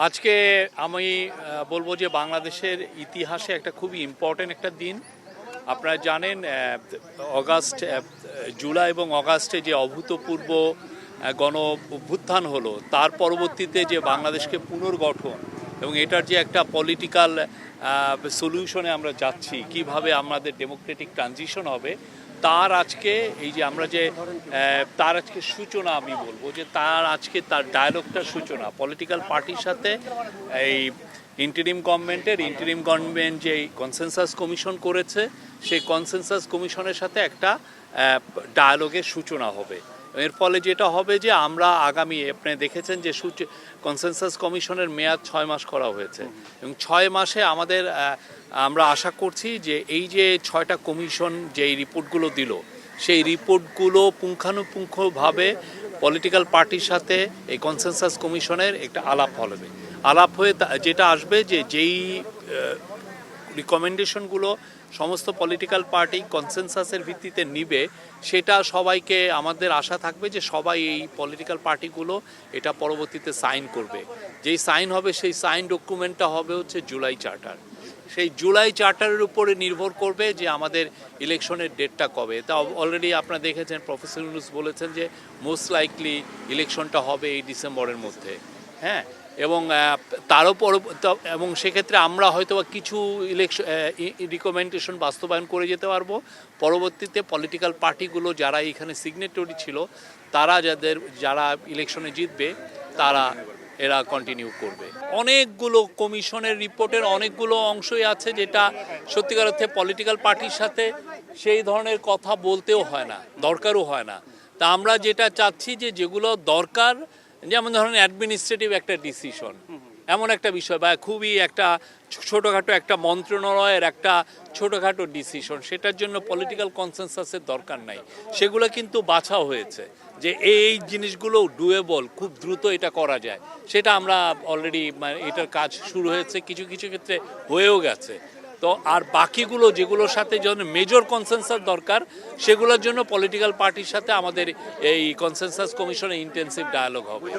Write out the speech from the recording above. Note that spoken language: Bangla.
আজকে আমি বলবো যে বাংলাদেশের ইতিহাসে একটা খুবই ইম্পর্টেন্ট একটা দিন। আপনারা জানেন জুলাই এবং অগাস্টে যে অভূতপূর্ব গণ অভ্যুত্থান হলো, তার পরবর্তীতে যে বাংলাদেশকে পুনর্গঠন এবং এটার যে একটা পলিটিক্যাল সলিউশনে আমরা যাচ্ছি, কিভাবে আমাদের ডেমোক্রেটিক ট্রানজিশন হবে, তার আজকে এই যে আমরা যে তার আজকে সূচনা, আমি বলবো যে তার ডায়ালগটার সূচনা পলিটিক্যাল পার্টির সাথে। এই ইন্টারিম গভর্নমেন্ট যে কনসেনসাস কমিশন করেছে, সেই কনসেনসাস কমিশনের সাথে একটা ডায়ালগের সূচনা হবে। এর ফলে যেটা হবে যে আমরা আগামী, আপনি দেখেছেন যে কনসেনসাস কমিশনের মেয়াদ 6 মাস করা হয়েছে এবং 6 মাসে আমরা আশা করছি যে এই যে 6টা কমিশন যেই রিপোর্টগুলো দিল, সেই রিপোর্টগুলো পুঙ্খানুপুঙ্খভাবে পলিটিক্যাল পার্টির সাথে এই কনসেনসাস কমিশনের একটা আলাপ হয়ে যেটা আসবে যে যেই রিকমেন্ডেশনগুলো সমস্ত পলিটিক্যাল পার্টি কনসেনসাসের ভিত্তিতে নিবে, সেটা সবাইকে, আমাদের আশা থাকবে যে সবাই এই পলিটিক্যাল পার্টিগুলো এটা পরবর্তীতে সাইন করবে। যেই সাইন হবে, সেই সাইন ডকুমেন্টটা হবে হচ্ছে জুলাই চার্টার। সেই জুলাই চার্টারের উপরে নির্ভর করবে যে আমাদের ইলেকশনের ডেটটা কবে। তা অলরেডি আপনারা দেখেছেন, প্রফেসর ইউনূস বলেছেন যে মোস্ট লাইকলি ইলেকশনটা হবে এই ডিসেম্বরের মধ্যে। হ্যাঁ, এবং এবং সেক্ষেত্রে আমরা হয়তো কিছু রিকমেন্ডেশন বাস্তবায়ন করে যেতে পারবো। পরবর্তীতে পলিটিক্যাল পার্টিগুলো যারা এখানে সিগনেটরি ছিল, যারা ইলেকশনে জিতবে, এরা কন্টিনিউ করবে। অনেকগুলো কমিশনের রিপোর্টের অনেকগুলো অংশই আছে যেটা সত্যিকার অর্থে পলিটিক্যাল পার্টির সাথে সেই ধরনের কথা বলতেও হয় না, দরকারও হয় না। তা আমরা যেটা চাচ্ছি যে যেগুলো দরকার, যেমন ধরেন অ্যাডমিনিস্ট্রেটিভ একটা ডিসিশন, এমন একটা বিষয়, বা খুবই একটা ছোটোখাটো একটা মন্ত্রণালয়ের একটা ছোটোখাটো ডিসিশন, সেটার জন্য পলিটিক্যাল কনসেনসাসের দরকার নাই। সেগুলো কিন্তু বাছা হয়েছে যে এই জিনিসগুলো ডুয়েবল, খুব দ্রুত এটা করা যায়। সেটা আমরা অলরেডি, এটার কাজ শুরু হয়েছে, কিছু কিছু ক্ষেত্রে হয়েও গেছে। তো আর বাকিগুলো যেগুলোর সাথে যখন মেজর কনসেনসাস দরকার, সেগুলোর জন্য পলিটিক্যাল পার্টির সাথে আমাদের এই কনসেনসাস কমিশনে ইন্টেন্সিভ ডায়ালগ হবে।